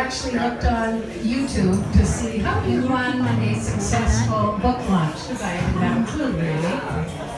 actually looked on YouTube to see how you run a successful book launch, because I didn't have a clue really.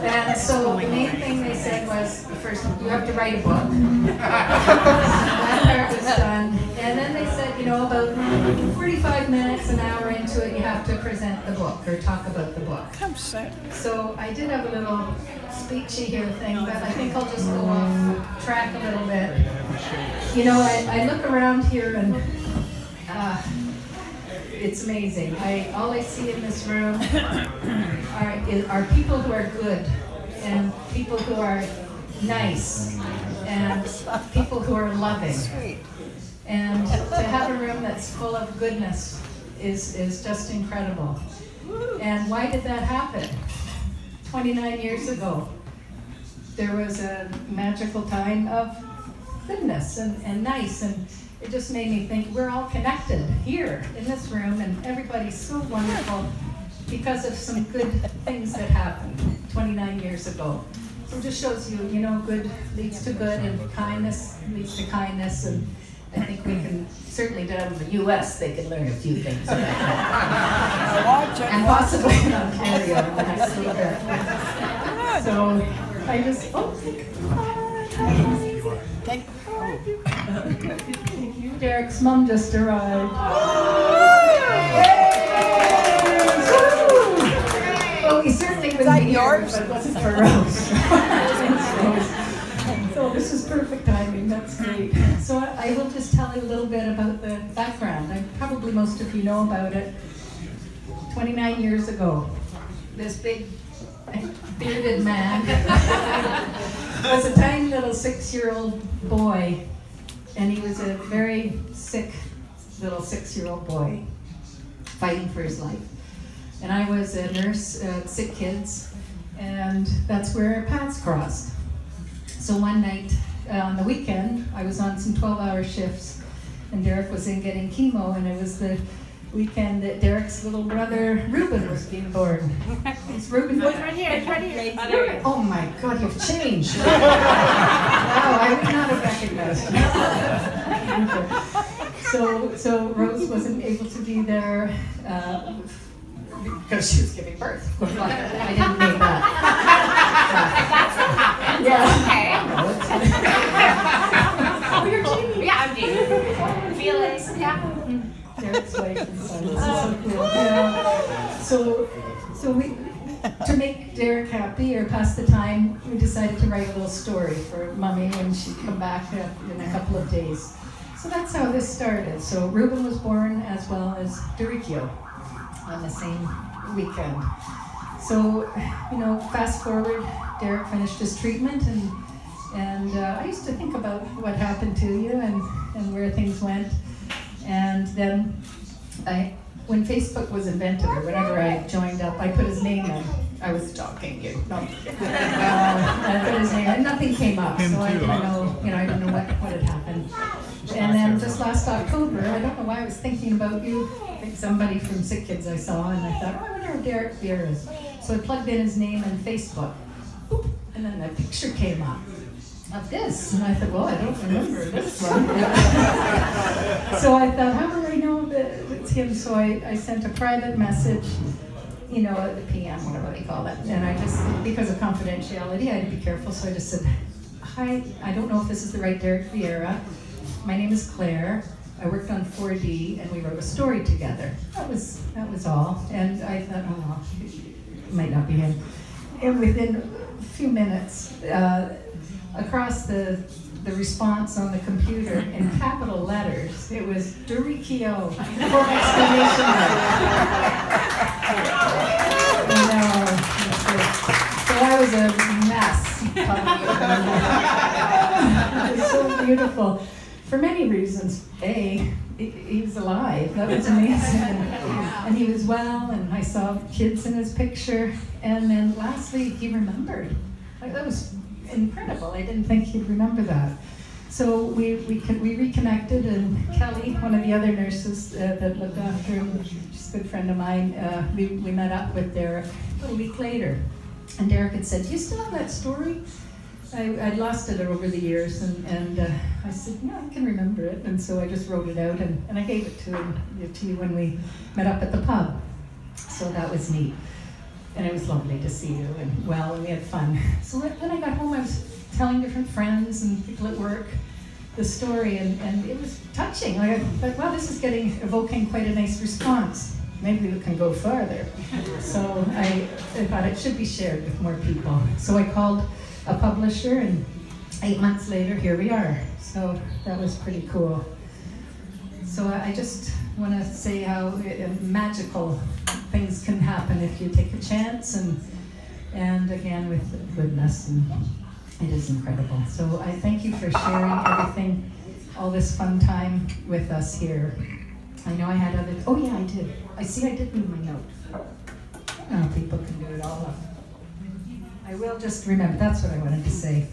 And so the main thing they said was, first, you have to write a book. That part was done. And then they said, about 45 minutes, an hour into it, you have to present the book or talk about the book. So I did have a little speechy here thing, but I think I'll just go off track a little bit. I look around here and it's amazing. All I see in this room are people who are good and people who are nice and people who are loving. And to have a room that's full of goodness is just incredible. And why did that happen? 29 years ago, there was a magical time of goodness and nice, and it just made me think we're all connected here in this room, and everybody's so wonderful because of some good things that happened 29 years ago. So it just shows you, good leads to good, and kindness leads to kindness, and I think we can, certainly down in the U.S., they can learn a few things about that. And possibly in Ontario in the next little bit. So I just, thank you. Derek's mom just arrived. Well, we certainly was that yours, but it wasn't for Rose. So this is perfect timing. That's great. So I will just tell you a little bit about the background. Probably most of you know about it. 29 years ago, this big bearded man was a tiny little 6-year-old boy, and he was a very sick little 6-year-old boy fighting for his life. And I was a nurse, sick kids, and that's where our paths crossed. So one night on the weekend, I was on some 12-hour shifts, and Derek was in getting chemo, and it was the weekend that Derek's little brother Reuben was being born. It's Reuben. It's right here. It's right here. Oh my God, you've changed. Wow, I would not have recognized you. So Rose wasn't able to be there because she was giving birth. I didn't know that. That's what happened. Yeah. Okay. Oh, you're Jamie. Yeah, I'm Jamie. Felix. Yeah. Derek's wife and son. This is so cool. Yeah. So we, to make Derek happy or pass the time, we decided to write a little story for Mommy when she'd come back in a couple of days. So that's how this started. So Reuben was born as well as DEREEKIO on the same weekend. So, fast forward, Derek finished his treatment, and I used to think about what happened to you and where things went. And then when Facebook was invented, or whenever I joined up, I put his name in. I was stalking you. No. I put his name in, and nothing came up, so I didn't know, I didn't know what had happened. And then just last October, I don't know why I was thinking about you. I think somebody from Sick Kids I saw, and I thought, I wonder who Derek Beer is. So I plugged in his name on Facebook, and then a picture came up of this, and I thought, well, I don't remember this one. So I thought, how do I know that it's him? So I sent a private message, at the PM, whatever they call it, and I just, because of confidentiality, I had to be careful, so I just said, hi, I don't know if this is the right Derek Vieira. My name is Claire. I worked on 4D, and we wrote a story together. That was all, and I thought, oh, well, it might not be him. And within a few minutes, across the response on the computer in capital letters, it was DEREEKIO! Exclamation mark. So I was a mess. It was so beautiful. For many reasons. A, he was alive. That was amazing. And he was well, and I saw kids in his picture. And then lastly, he remembered. That was incredible. I didn't think he'd remember that. So we reconnected, and Kelly, one of the other nurses that looked after him, she's a good friend of mine, we met up with Derek a week later. And Derek had said, do you still have that story? I'd lost it over the years, and I said, yeah, I can remember it. And so I just wrote it out, and I gave it to you when we met up at the pub. So that was neat. And it was lovely to see you, and we had fun. So when I got home, I was telling different friends and people at work the story, and it was touching. I thought, well, this is evoking quite a nice response. Maybe we can go farther. So I thought it should be shared with more people. So I called a publisher, and 8 months later, here we are. So that was pretty cool. So I just want to say how magical things can happen if you take a chance, and again with goodness, and it is incredible. So I thank you for sharing everything, all this fun time with us here. I know I had other, oh yeah, I did. I did move my note. Oh, people can do it all up. I will just remember, that's what I wanted to say.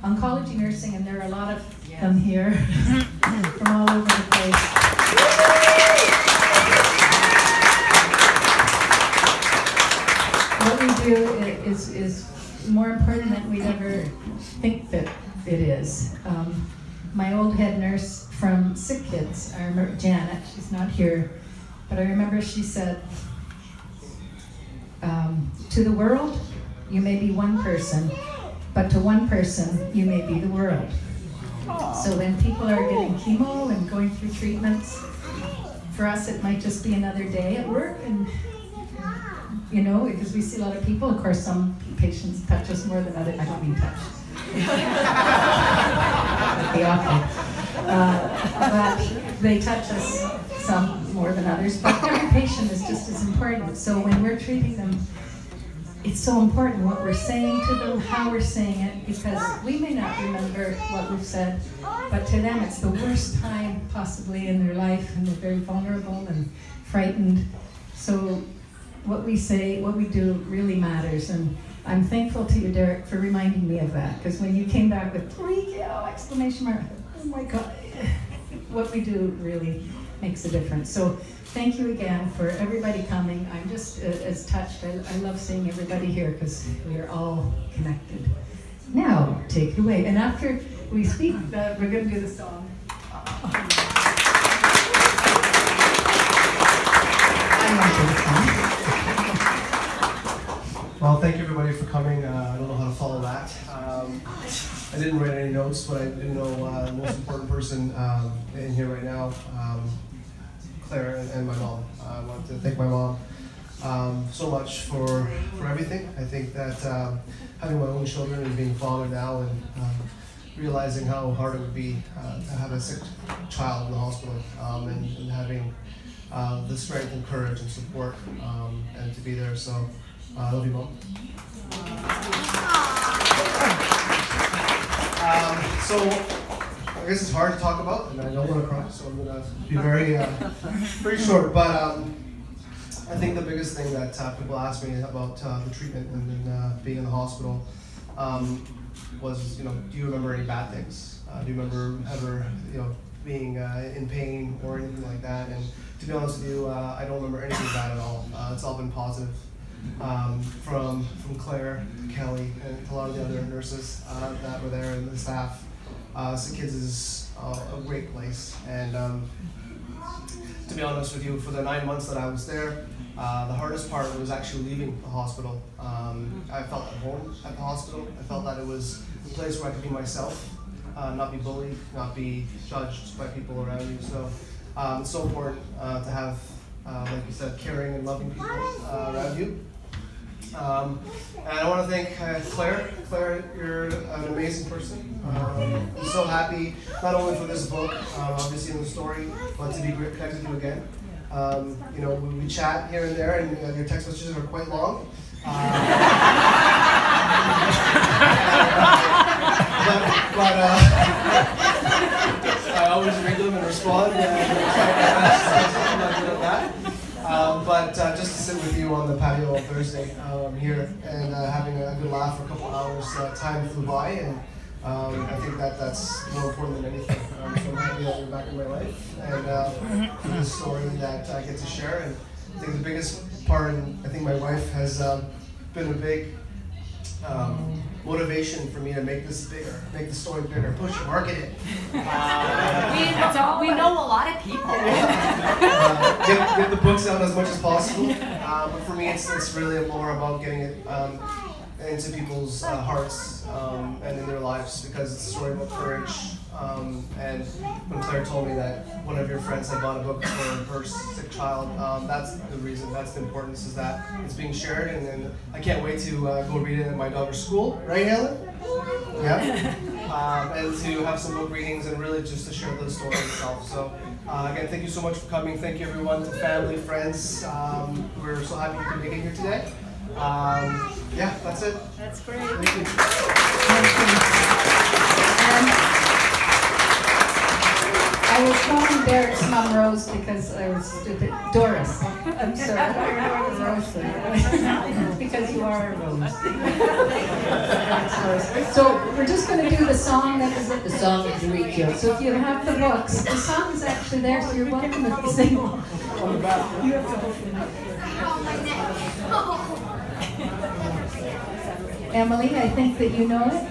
Oncology nursing, and there are a lot of them here from all over the place. What we do is more important than we'd ever think that it is. My old head nurse from Sick Kids, I remember Janet, she's not here, but I remember she said, to the world, you may be one person, but to one person, you may be the world. So when people are getting chemo and going through treatments, for us it might just be another day at work, and because we see a lot of people, of course some patients touch us more than others. I don't mean touch. That'd be awful. But they touch us some more than others, but every patient is just as important. So when we're treating them, it's so important what we're saying to them, how we're saying it, because we may not remember what we've said, but to them it's the worst time possibly in their life, and they're very vulnerable and frightened. So what we say, what we do really matters, and I'm thankful to you, Derek, for reminding me of that, because when you came back with DEREEKIO, exclamation mark, oh my God, what we do really makes a difference. So thank you again for everybody coming. I'm just as touched. I love seeing everybody here because we are all connected. Now, take it away. And after we speak, we're going to do the song. I want to do the song. Well, thank you everybody for coming. I don't know how to follow that. I didn't write any notes, but I do know the most important person in here right now, Claire and my mom. I want to thank my mom so much for everything. I think that having my own children and being a father now, and realizing how hard it would be to have a sick child in the hospital, and having the strength and courage and support and to be there. So I love you, Mom. So I guess it's hard to talk about, and I don't want to cry, so I'm going to be very pretty short. But I think the biggest thing that people ask me about the treatment and then being in the hospital was, do you remember any bad things? Do you remember ever, being in pain or anything like that? And to be honest with you, I don't remember anything bad at all. It's all been positive. From Claire to Kelly and to a lot of the other nurses that were there and the staff. Sick Kids is a great place, and to be honest with you, for the 9 months that I was there, the hardest part was actually leaving the hospital. I felt at home at the hospital. I felt that it was a place where I could be myself, not be bullied, not be judged by people around you. So it's so important to have, like you said, caring and loving people around you. And I want to thank Claire. Claire, you're an amazing person. I'm so happy, not only for this book, obviously in the story, but to be connected with you again. We chat here and there, and your text messages are quite long. But I always read them and respond. I'm not good at that. But just to sit with you on the patio on Thursday here and having a good laugh for a couple hours, time flew by, and I think that's more important than anything. So I'm happy that you're back in my life, and for this story that I get to share. And I think the biggest part, and I think my wife has been a big motivation for me to make this bigger, make the story bigger, push it, market it. We know a lot of people. Get the books out as much as possible. But for me, it's really more about getting it into people's hearts and in their lives, because it's a story about courage. And when Claire told me that one of your friends had bought a book for her sick child, that's the reason, that's the importance, is that it's being shared, and I can't wait to go read it in my daughter's school, right, Helen? Yeah. And to have some book readings and really just to share the story itself. So again, thank you so much for coming. Thank you everyone, to family, friends. We're so happy you could make it here today. Yeah, that's it. That's great. Thank you. I was calling Derek's mom Rose because I was stupid. Doris. I'm sorry. I thought your name was Rose. Because you are a Rose. So we're just going to do the song that is it, the song of DEREEKIO. So if you have the books, the song is actually there, so you're welcome to sing along. You have to hold them up. Emily, I think that you know it.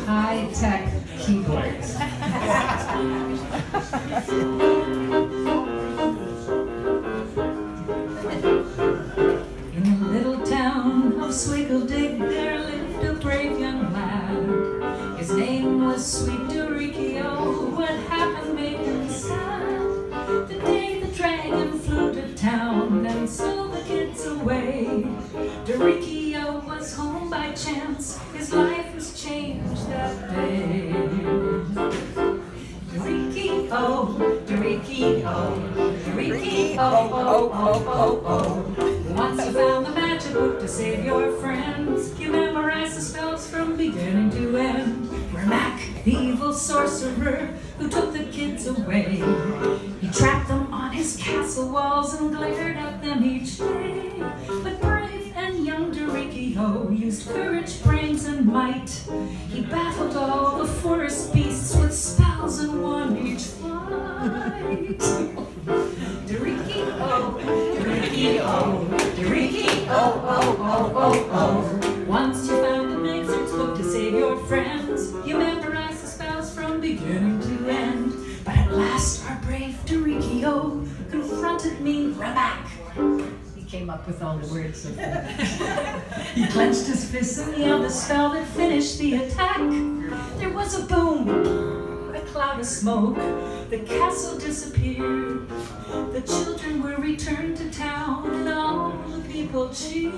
High-tech keyboards. In a little town of Swiggledick, there lived a brave young lad. His name was Sweet DEREEKIO. What happened made him sad. The day the dragon flew to town and stole the kids away. DEREEKIO was home by chance. His life was changed that day. DEREEKIO, DEREEKIO, DEREEKIO, oh, oh, oh, oh. Once you found the magic book to save your friends, you memorized the spells from beginning to end. Ramak, the evil sorcerer who took the kids away, he trapped them on his castle walls and glared at them each day. But brave and young DEREEKIO used courage, brains, and might. He battled all the forest beasts with spells and won each fight. DEREEKIO, DEREEKIO, DEREEKIO, oh, oh, oh, oh. Once you found the magic's book to save your friends, you memorized the spells from beginning to end. But at last our brave DEREEKIO confronted mean Ramak. He came up with all the words of He clenched his fists and yelled the spell that finished the attack. There was a boom, a cloud of smoke. The castle disappeared. The children were returned to town, and all the people cheered.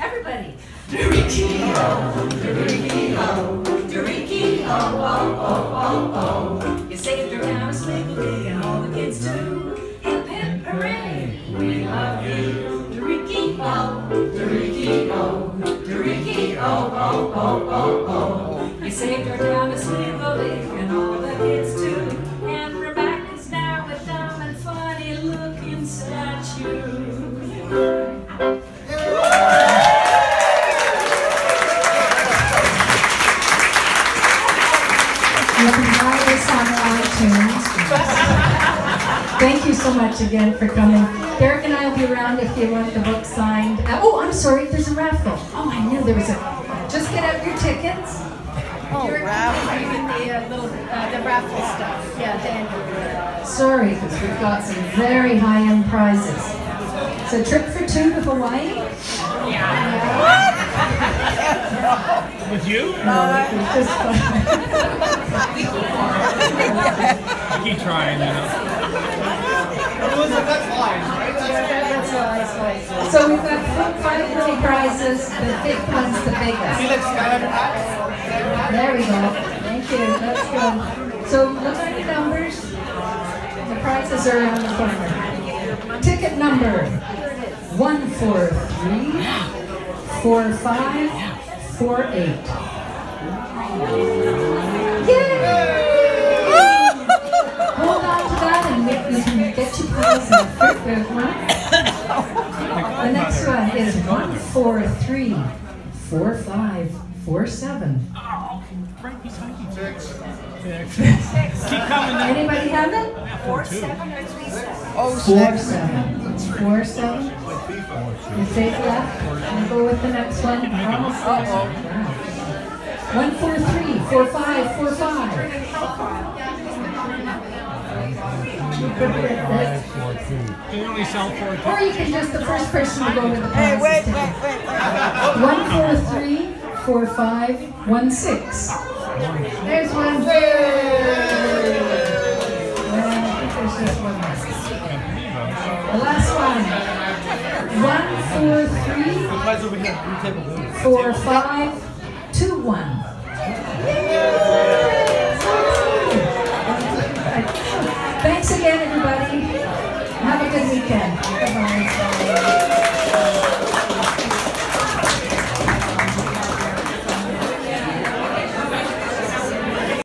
Everybody! DEREEKIO, DEREEKIO, DEREEKIO, oh, oh, oh, oh. You saved her town of Swiggledick and all the kids too. Hip, hip, hooray, we love you. DEREEKIO, DEREEKIO, DEREEKIO, oh, oh, oh, oh. You saved her town of Swiggledick and all the kids too. And Rebecca's now a dumb and funny looking statue. You can buy this on iTunes. Thank you so much again for coming. Derek and I will be around if you want the book signed. Oh, I'm sorry, there's a raffle. Oh, I knew there was a... Just get out your tickets. Oh, raffle. The raffle stuff. Yeah, Daniel. Sorry, because we've got some very high-end prizes. It's a trip for two to Hawaii. Yeah. With you? No, it was just fun. I keep trying, you know. That's lies, right? That's lies. So we've got 5 little prizes. The big one's the biggest. There we go. Thank you. That's good. So look at the numbers. The prizes are around the corner. Ticket number 143 4548. Yay! Hold on to that and you can get your prize in the third one. The next one is 143 4548. 4-7. Right beside you. 6. Keep coming now. Anybody have it? 4-7 or 3-7? Oh, 4-7. 4-7. You take left and go with the next one. Almost there. 1-4-3. 4-5. 4-5. They only sell 4 Or you can just the first person to go with the hey, passes. wait. 1-4-3. 4-5. 1-6. There's one. Well, I think there's just one more. The last one. 1-4-3. 4-5. 2-1. Thanks again, everybody. Have a good weekend. Bye-bye.